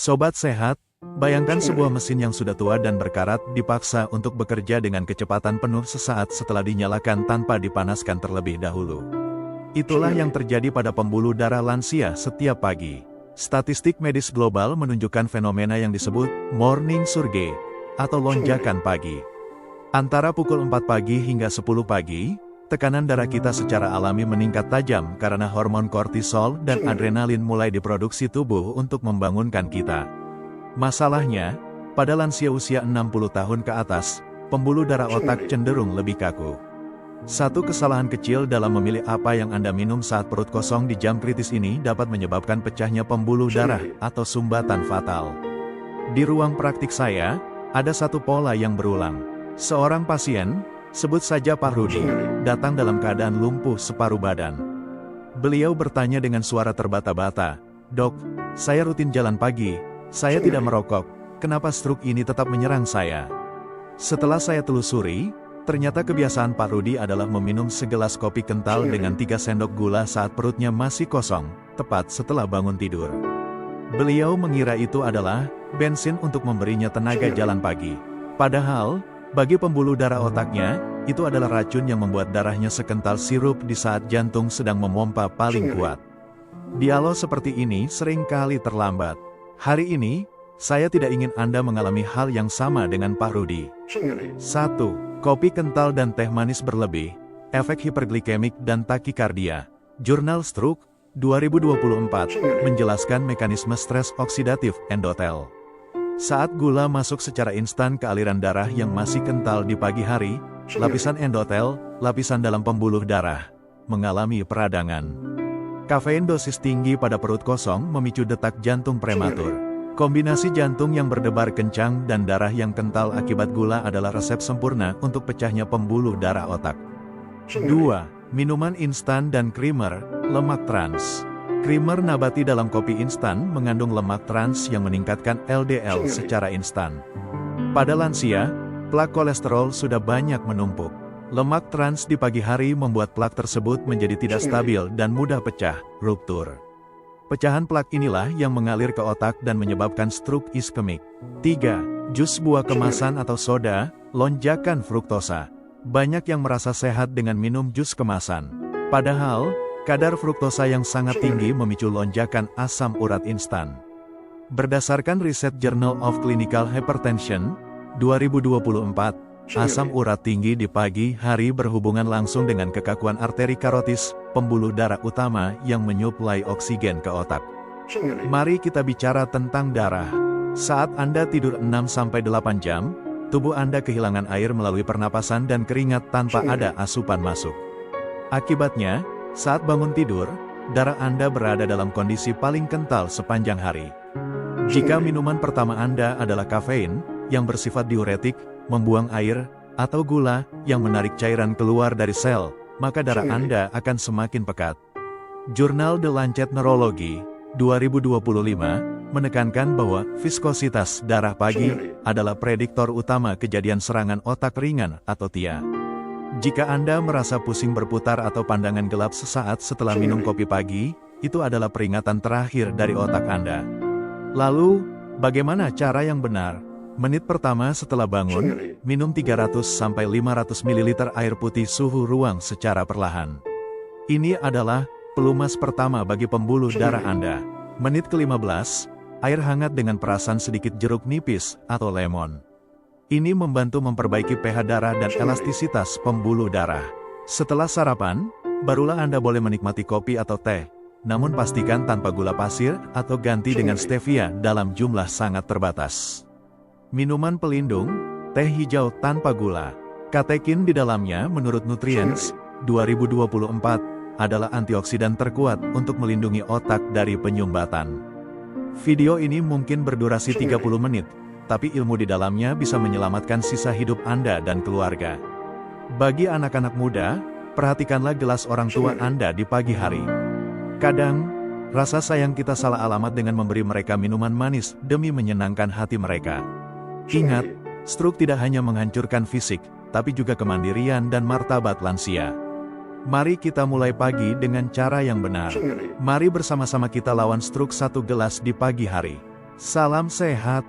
Sobat sehat, bayangkan sebuah mesin yang sudah tua dan berkarat dipaksa untuk bekerja dengan kecepatan penuh sesaat setelah dinyalakan tanpa dipanaskan terlebih dahulu. Itulah yang terjadi pada pembuluh darah lansia setiap pagi. Statistik medis global menunjukkan fenomena yang disebut morning surge atau lonjakan pagi. Antara pukul 4 pagi hingga 10 pagi, tekanan darah kita secara alami meningkat tajam karena hormon kortisol dan adrenalin mulai diproduksi tubuh untuk membangunkan kita. Masalahnya, pada lansia usia 60 tahun ke atas, pembuluh darah otak cenderung lebih kaku. Satu kesalahan kecil dalam memilih apa yang Anda minum saat perut kosong di jam kritis ini dapat menyebabkan pecahnya pembuluh darah atau sumbatan fatal. Di ruang praktik saya, ada satu pola yang berulang. Seorang pasien, sebut saja Pak Rudi, datang dalam keadaan lumpuh separuh badan. Beliau bertanya dengan suara terbata-bata, "Dok, saya rutin jalan pagi, saya tidak merokok, kenapa stroke ini tetap menyerang saya?" Setelah saya telusuri, ternyata kebiasaan Pak Rudi adalah meminum segelas kopi kental dengan 3 sendok gula saat perutnya masih kosong, tepat setelah bangun tidur. Beliau mengira itu adalah bensin untuk memberinya tenaga jalan pagi. Padahal, bagi pembuluh darah otaknya, itu adalah racun yang membuat darahnya sekental sirup di saat jantung sedang memompa paling kuat. Dialog seperti ini seringkali terlambat. Hari ini, saya tidak ingin Anda mengalami hal yang sama dengan Pak Rudi. 1. Kopi kental dan teh manis berlebih, efek hiperglikemik dan takikardia. Jurnal Stroke, 2024, menjelaskan mekanisme stres oksidatif endotel. Saat gula masuk secara instan ke aliran darah yang masih kental di pagi hari, lapisan endotel, lapisan dalam pembuluh darah, mengalami peradangan. Kafein dosis tinggi pada perut kosong memicu detak jantung prematur. Kombinasi jantung yang berdebar kencang dan darah yang kental akibat gula adalah resep sempurna untuk pecahnya pembuluh darah otak. 2. Minuman instan dan krimer, lemak trans. Krimer nabati dalam kopi instan mengandung lemak trans yang meningkatkan LDL secara instan. Pada lansia, plak kolesterol sudah banyak menumpuk. Lemak trans di pagi hari membuat plak tersebut menjadi tidak stabil dan mudah pecah, ruptur. Pecahan plak inilah yang mengalir ke otak dan menyebabkan stroke iskemik. 3. Jus buah kemasan atau soda, lonjakan fruktosa. Banyak yang merasa sehat dengan minum jus kemasan. Padahal, kadar fruktosa yang sangat tinggi memicu lonjakan asam urat instan. Berdasarkan riset Journal of Clinical Hypertension, 2024, asam urat tinggi di pagi hari berhubungan langsung dengan kekakuan arteri karotis, pembuluh darah utama yang menyuplai oksigen ke otak. Mari kita bicara tentang darah. Saat Anda tidur 6-8 jam, tubuh Anda kehilangan air melalui pernapasan dan keringat tanpa ada asupan masuk. Akibatnya, saat bangun tidur, darah Anda berada dalam kondisi paling kental sepanjang hari. Jika minuman pertama Anda adalah kafein, yang bersifat diuretik, membuang air, atau gula, yang menarik cairan keluar dari sel, maka darah Anda akan semakin pekat. Jurnal The Lancet Neurology, 2025, menekankan bahwa viskositas darah pagi adalah prediktor utama kejadian serangan otak ringan atau TIA. Jika Anda merasa pusing berputar atau pandangan gelap sesaat setelah minum kopi pagi, itu adalah peringatan terakhir dari otak Anda. Lalu, bagaimana cara yang benar? Menit pertama setelah bangun, minum 300-500 ml air putih suhu ruang secara perlahan. Ini adalah pelumas pertama bagi pembuluh darah Anda. Menit ke-15, air hangat dengan perasan sedikit jeruk nipis atau lemon. Ini membantu memperbaiki pH darah dan elastisitas pembuluh darah. Setelah sarapan, barulah Anda boleh menikmati kopi atau teh, namun pastikan tanpa gula pasir atau ganti dengan stevia dalam jumlah sangat terbatas. Minuman pelindung, teh hijau tanpa gula. Katekin di dalamnya menurut Nutrients, 2024, adalah antioksidan terkuat untuk melindungi otak dari penyumbatan. Video ini mungkin berdurasi 30 menit. Tapi ilmu di dalamnya bisa menyelamatkan sisa hidup Anda dan keluarga. Bagi anak-anak muda, perhatikanlah gelas orang tua Anda di pagi hari. Kadang, rasa sayang kita salah alamat dengan memberi mereka minuman manis demi menyenangkan hati mereka. Ingat, stroke tidak hanya menghancurkan fisik, tapi juga kemandirian dan martabat lansia. Mari kita mulai pagi dengan cara yang benar. Mari bersama-sama kita lawan stroke 1 gelas di pagi hari. Salam sehat.